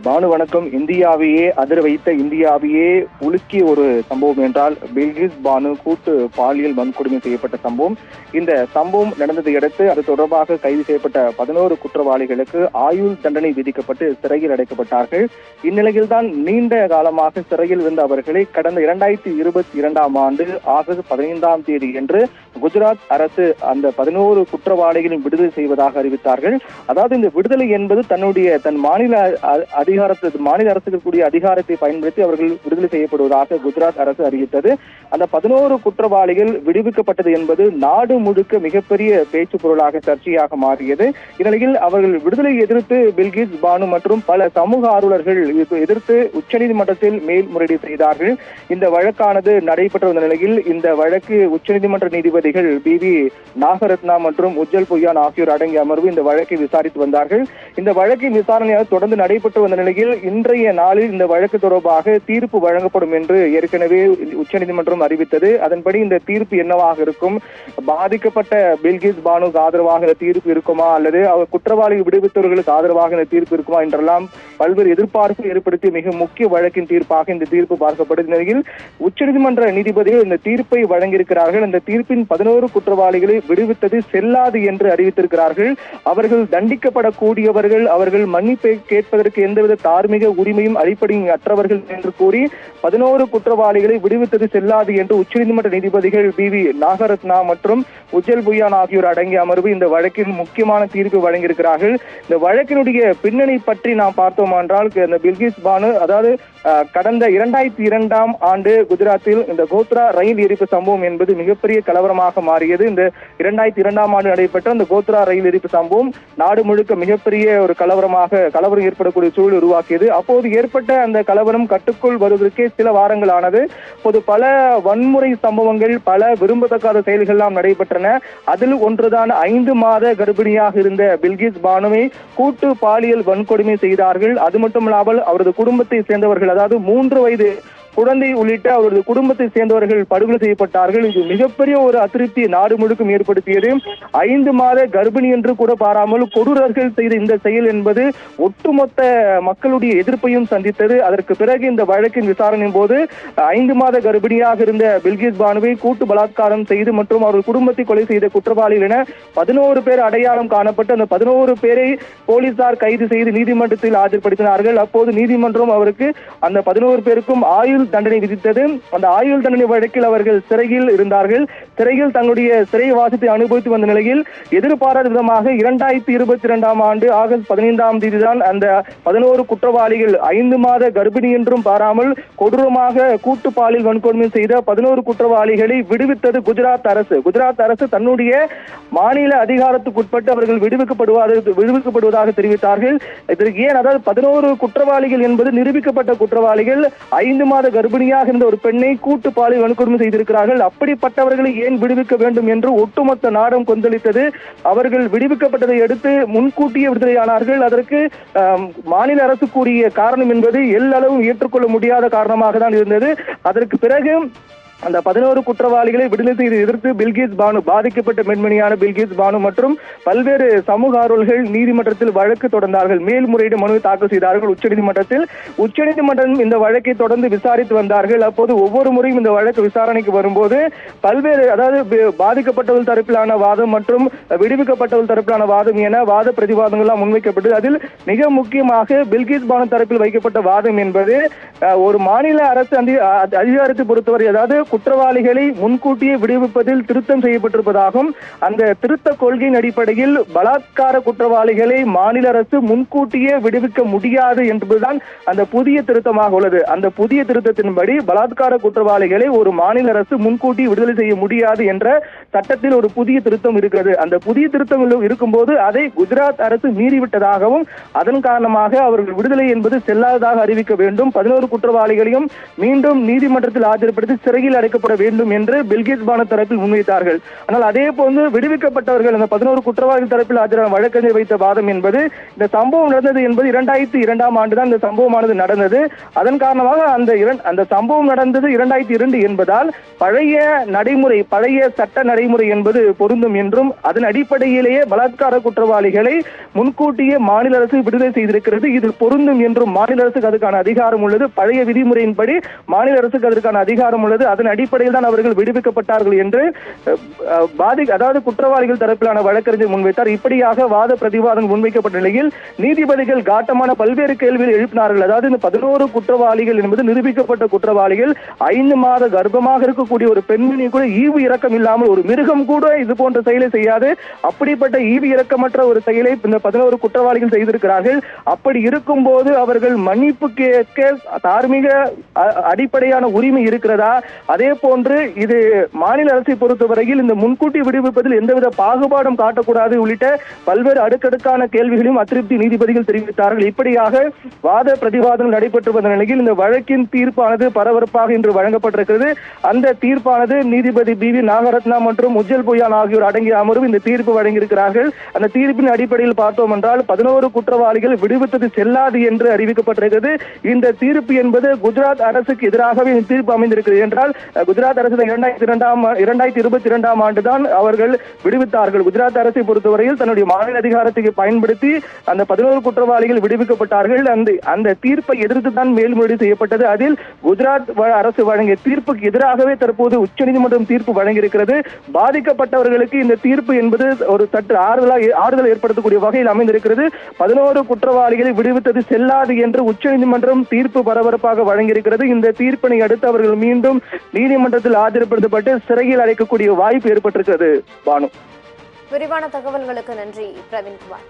பானு வணக்கம். இந்தியாவையே அதிர வைத்த, இந்தியாவையே உலுக்கிய ஒரு சம்பவம் என்றால் பில்கிஸ் பானு கூட்டு பாலியல் வன்கொடுமை செய்யப்பட்ட சம்பவம். இந்த சம்பவம் நடந்ததை அடுத்து அது தொடர்பாக கைது செய்யப்பட்ட 11 குற்றவாளிகளுக்கு ஆயுள் தண்டனை விதிக்கப்பட்டு சிறையில் அடைக்கப்பட்டார்கள். இந்நிலையில்தான் நீண்ட காலமாக சிறையில் இருந்த அவர்களை கடந்த 2022ஆம் ஆண்டு ஆகஸ்ட் 15ஆம் தேதி என்று குஜராத் அரசு அந்த 11 குற்றவாளிகளையும் விடுதலை செய்வதாக அறிவித்தார்கள். அதாவது இந்த விடுதலை என்பது தன் மாநில அரசுக்கு கூடிய அதிகாரத்தை பயன்படுத்தி அவர்கள் விடுதலை செய்யப்படுவதாக குஜராத் அரசு அறிவித்தது. அந்த 11 குற்றவாளிகள் விடுவிக்கப்பட்டது என்பது நாடு முழுக்க மிகப்பெரிய பேச்சு பொருளாக சர்ச்சையாக மாறியது. இந்நிலையில் அவர்கள் விடுதலை எதிர்த்து பில்கிஸ் பானு மற்றும் பல சமூக ஆர்வலர்கள் எதிர்த்து உச்சநீதிமன்றத்தில் மேல்முறையீடு செய்தார்கள். இந்த வழக்கானது நடைபெற்ற நிலையில் இந்த வழக்கு உச்சநீதிமன்ற நீதிபதிகள் பி.வி. நாகரத்னா மற்றும் உஜ்ஜல் புயான் ஆகியோர் அடங்கிய அமர்வு இந்த வழக்கை விசாரித்து வந்தார்கள். இந்த வழக்கின் விசாரணையாக தொடர்ந்து நடைபெற்று வந்த நிலையில் இன்றைய நாளில் இந்த வழக்கு தொடர்பாக தீர்ப்பு வழங்கப்படும் என்று ஏற்கனவே உச்சநீதிமன்றம் அறிவித்தது. அதன்படி இந்த தீர்ப்பு என்னவாக இருக்கும், பாதிக்கப்பட்ட பில்கிஸ் பானுக்கு ஆதரவாக இந்த தீர்ப்பு இருக்குமா அல்லது அவர் குற்றவாளி விடுவித்தவர்களுக்கு ஆதரவாக இந்த தீர்ப்பு இருக்குமா என்றெல்லாம் பல்வேறு எதிர்பார்ப்பு ஏற்படுத்திய மிக முக்கிய வழக்கின் தீர்ப்பாக இந்த தீர்ப்பு பார்க்கப்படும் நிலையில் உச்சநீதிமன்ற நீதிபதிகள் இந்த தீர்ப்பை வழங்கியிருக்கிறார்கள். இந்த தீர்ப்பின் 11 குற்றவாளிகளை விடுவித்தது செல்லாது என்று அறிவித்திருக்கிறார்கள். அவர்கள் தண்டிக்கப்படக்கூடியவர்கள், அவர்கள் மன்னிப்பை கேட்பதற்கு எந்தவித தார்மீக உரிமையும் அடிப்படையும் அற்றவர்கள் என்று கூறி 11 குற்றவாளிகளை விடுவித்தது செல்லாது என்று உச்சநீதிமன்ற நீதிபதிகள் பி.வி. நாகரத்னா மற்றும் உஜ்ஜல் புயான் ஆகியோர் அடங்கிய அமர்வு இந்த வழக்கில் முக்கியமான தீர்ப்பு வழங்கியிருக்கிறார்கள். இந்த வழக்கினுடைய பின்னணி பற்றி நாம் பார்த்தோம் என்றால், இந்த பில்கிஸ் பானு அதாவது கடந்த 2002ஆம் ஆண்டு குஜராத்தில் இந்த கோத்ரா ரயில் எரிப்பு சம்பவம் என்பது மிகப்பெரிய கலவரமாக மாறியது. இந்த 2002ஆம் ஆண்டு நடைபெற்ற இந்த கோத்ரா ரயில் எரிப்பு சம்பவம் நாடு முழுக்க மிகப்பெரிய ஒரு கலவரம் ஏற்படக்கூடிய சூழல் உருவாக்கியது. அப்போது ஏற்பட்ட அந்த கலவரம் கட்டுக்குள் வருவதற்கே சில வாரங்கள் ஆனது. அப்போது பல வன்முறை சம்பவங்கள், பல விரும்பத்தக்காத செயல்கள் எல்லாம் நடைபெற்றன. அதில் ஒன்றுதான் 5 மாத கர்ப்பிணியாக இருந்த பில்கிஸ் பானுவை கூட்டு பாலியல் வன்கொடுமை செய்தார்கள். அது மட்டுமல்லாமல் அவரது குடும்பத்தை சேர்ந்தவர்கள், அதாவது 3 வயது குழந்தை உள்ளிட்ட அவரது குடும்பத்தை சேர்ந்தவர்கள் படுகொலை செய்யப்பட்டார்கள். இது மிகப்பெரிய ஒரு அதிருப்தி நாடு முழுக்கும் ஏற்படுத்தியது. 5 மாத கர்ப்பிணி என்று கூட பாராமல் கொடூரர்கள் செய்த இந்த செயல் என்பது ஒட்டுமொத்த மக்களுடைய எதிர்ப்பையும் சந்தித்தது. அதற்கு பிறகு இந்த வழக்கின் விசாரணையின் போது 5 மாத கர்ப்பிணியாக இருந்த பில்கிஸ் பானுவை கூட்டு பலாத்காரம் செய்து மற்றும் அவர்கள் குடும்பத்தை கொலை செய்த குற்றவாளிகள் என 11 பேர் அடையாளம் காணப்பட்டு அந்த 11 பேரை போலீசார் கைது செய்து நீதிமன்றத்தில் ஆஜர்படுத்தினார்கள். அப்போது நீதிமன்றம் அவருக்கு அந்த 11 பேருக்கும் ஆயுள் தண்டனை விதித்தது. அந்த ஆயுள் தண்டனை வழக்கில் அவர்கள் சிறையில் இருந்தார்கள். சிறையில் தங்களுடைய சிறைவாசத்தை அனுபவித்து வந்த நிலையில் எதிர்பாராத விதமாக 2022ஆம் ஆண்டு ஆகஸ்ட் 15ஆம் தேதி தான் அந்த 11 குற்றவாளிகள் 5 மாத கர்ப்பிணி என்றும் பாராமல் கொடூரமாக கூட்டு பாலியல் வன்கொடுமை செய்த 11 குற்றவாளிகளை விடுவித்தது குஜராத் அரசு. குஜராத் அரசு தன்னுடைய மாநில அதிகாரத்துக்குட்பட்டு அவர்கள் விடுவிக்கப்படுவதாக தெரிவித்தார்கள். இதற்கு ஏன், அதாவது 11 குற்றவாளிகள் என்பது நிரூபிக்கப்பட்ட குற்றவாளிகள். 5 மாத கர்ப்பிணியாக இருந்த ஒரு பெண்ணை கூட்டு பாலியல் வன்கொடுமை செய்திருக்கிறார்கள். அப்படிப்பட்டவர்களை ஏன் விடுவிக்க வேண்டும் என்று ஒட்டுமொத்த நாடும் கொந்தளித்தது. அவர்கள் விடுவிக்கப்பட்டதை அடுத்து முன்கூட்டியே விடுதலையானார்கள். அதற்கு மாநில அரசு கூறிய காரணம் என்பது எல்லளவும் ஏற்றுக்கொள்ள முடியாத காரணமாக தான் இருந்தது. அதற்கு பிறகு அந்த 11 குற்றவாளிகளை விடுதலை செய்து எதிர்த்து பில்கிஸ் பானு, பாதிக்கப்பட்ட பெண்மணியான பில்கிஸ் பானு மற்றும் பல்வேறு சமூக ஆர்வலர்கள் நீதிமன்றத்தில் வழக்கு தொடர்ந்தார்கள். மேல்முறையீடு மனு தாக்கல் செய்தார்கள் உச்சநீதிமன்றத்தில். உச்சநீதிமன்றம் இந்த வழக்கை தொடர்ந்து விசாரித்து வந்தார்கள். அப்போது ஒவ்வொரு முறையும் இந்த வழக்கு விசாரணைக்கு வரும்போது பல்வேறு, அதாவது பாதிக்கப்பட்டவர்கள் தரப்பிலான வாதம் மற்றும் விடுவிக்கப்பட்டவர்கள் தரப்பிலான வாதம் என வாத பிரதிவாதங்கள்லாம் முன்வைக்கப்பட்டது. அதில் மிக முக்கியமாக பில்கிஸ் பானு தரப்பில் வைக்கப்பட்ட வாதம் என்பது, ஒரு மாநில அரசு அதிகாரத்தை பொறுத்தவரை, அதாவது குற்றவாளிகளை முன்கூட்டியே விடுவிப்பதில் திருத்தம் செய்யப்பட்டிருப்பதாகவும் அந்த திருத்த கொள்கையின் அடிப்படையில் பலாத்கார குற்றவாளிகளை மாநில அரசு முன்கூட்டியே விடுவிக்க முடியாது என்பதுதான் அந்த புதிய திருத்தமாக உள்ளது. அந்த புதிய திருத்தத்தின்படி பலாத்கார குற்றவாளிகளை ஒரு மாநில அரசு முன்கூட்டி விடுதலை செய்ய முடியாது என்ற சட்டத்தில் ஒரு புதிய திருத்தம் இருக்கிறது. அந்த புதிய திருத்தம் இருக்கும்போது அதை குஜராத் அரசு மீறிவிட்டதாகவும் அதன் காரணமாக அவர்கள் விடுதலை என்பது செல்லாததாக அறிவிக்க வேண்டும், 11 குற்றவாளிகளையும் மீண்டும் நீதிமன்றத்தில் ஆஜர்படுத்தி சிறையில் சிறையில் அடைக்கப்பட வேண்டும் என்று பில்கிஸ் பானு தரப்பில் முன்வைத்தார்கள். ஆனால் அதே போன்று விடுவிக்கப்பட்டவர்கள் அந்த 11 குற்றவாளிகள் தரப்பில் ஆஜரான வழக்கறிஞர் வைத்த வாதம் என்பது இந்த சம்பவம் நடந்தது என்பது 2002ஆம் ஆண்டுதான் இந்த சம்பவமானது நடந்தது. அதன் காரணமாக அந்த சம்பவம் நடந்தது 2002 என்பதால் பழைய சட்ட நடைமுறை என்பது பொருந்தும் என்றும் அதன் அடிப்படையிலேயே பலாத்கார குற்றவாளிகளை முன்கூட்டியே மாநில அரசு விடுதலை செய்திருக்கிறது. இது பொருந்தும் என்றும் மாநில அரசுக்கு அதுக்கான அதிகாரம் உள்ளது. பழைய விதிமுறையின்படி மாநில அரசுக்கு அதற்கான அதிகாரம் உள்ளது. அதன் அடிப்படையில் தான் அவர்கள் விடுவிக்கப்பட்டார்கள் என்று அதாவது குற்றவாளிகள் தரப்பிலான வழக்கறிஞர் முன்வைத்தார். இப்படியாக வாத பிரதிவாதம் முன்வைக்கப்பட்ட நிலையில் நீதிபதிகள் காட்டமான பல்வேறு கேள்விகள் எழுப்பினார்கள். அதாவது இந்த 11 குற்றவாளிகள் என்பது நிரூபிக்கப்பட்ட குற்றவாளிகள் 5 மாத கர்ப்பமாக இருக்கக்கூடிய ஒரு பெண்மணி கூட ஈவு இரக்கம் இல்லாமல் ஒரு மிருகம் கூட இது போன்ற செயலை செய்யாது. அப்படிப்பட்ட ஈவு இரக்கமற்ற ஒரு செயலை இந்த 11 குற்றவாளிகள் செய்திருக்கிறார்கள். அப்படி இருக்கும் போது அவர்கள் மன்னிப்பு கேட்க தார்மீக அடிப்படையான உரிமை இருக்கிறதா? அதே போன்று இது மாநில அரசை பொறுத்தவரையில் இந்த முன்கூட்டி விடுவிப்பதில் எந்தவித பாகுபாடும் காட்டக்கூடாது உள்ளிட்ட பல்வேறு அடுக்கடுக்கான கேள்விகளையும் அதிருப்தி நீதிபதிகள் தெரிவித்தார்கள். இப்படியாக வாத பிரதிவாதம் நடைபெற்று வந்த நிலையில் இந்த வழக்கின் தீர்ப்பானது பரபரப்பாக இன்று வழங்கப்பட்டிருக்கிறது. அந்த தீர்ப்பானது நீதிபதி பி.வி. நாகரத்னா மற்றும் உஜ்ஜல் புயான் ஆகியோர் அடங்கிய அமர்வு இந்த தீர்ப்பு வழங்கியிருக்கிறார்கள். அந்த தீர்ப்பின் அடிப்படையில் பார்த்தோம் என்றால் 11 குற்றவாளிகள் விடுவித்தது செல்லாது என்று அறிவிக்கப்பட்டிருக்கிறது. இந்த தீர்ப்பு என்பது குஜராத் அரசுக்கு எதிராகவே இந்த தீர்ப்பு அமைந்திருக்கிறது என்றால் குஜராத் அரசு 2022ஆம் ஆண்டுதான் அவர்கள் விடுவித்தார்கள். குஜராத் அரசை பொறுத்தவரையில் தன்னுடைய மாநில அதிகாரத்தை பயன்படுத்தி அந்த 11 குற்றவாளிகள் விடுவிக்கப்பட்டார்கள். அந்த தீர்ப்பை எதிர்த்து தான் மேல்முறையீடு செய்யப்பட்டது. அதில் குஜராத் அரசு வழங்கிய தீர்ப்புக்கு எதிராகவே தற்போது உச்சநீதிமன்றம் தீர்ப்பு வழங்கியிருக்கிறது. பாதிக்கப்பட்டவர்களுக்கு இந்த தீர்ப்பு என்பது ஒரு சற்று ஆறுதல் ஏற்படுத்தக்கூடிய வகையில் அமைந்திருக்கிறது. 11 குற்றவாளிகளை விடுவித்தது செல்லாது என்று உச்சநீதிமன்றம் தீர்ப்பு பரபரப்பாக வழங்கியிருக்கிறது. இந்த தீர்ப்பினை அடுத்து அவர்கள் மீண்டும் நீதிமன்றத்தில் ஆஜர்படுத்தப்பட்டு சிறையில் அடைக்கக்கூடிய வாய்ப்பு ஏற்பட்டிருக்கிறது. பானு, விரிவான தகவல்களுக்கு நன்றி பிரவீன்குமார்.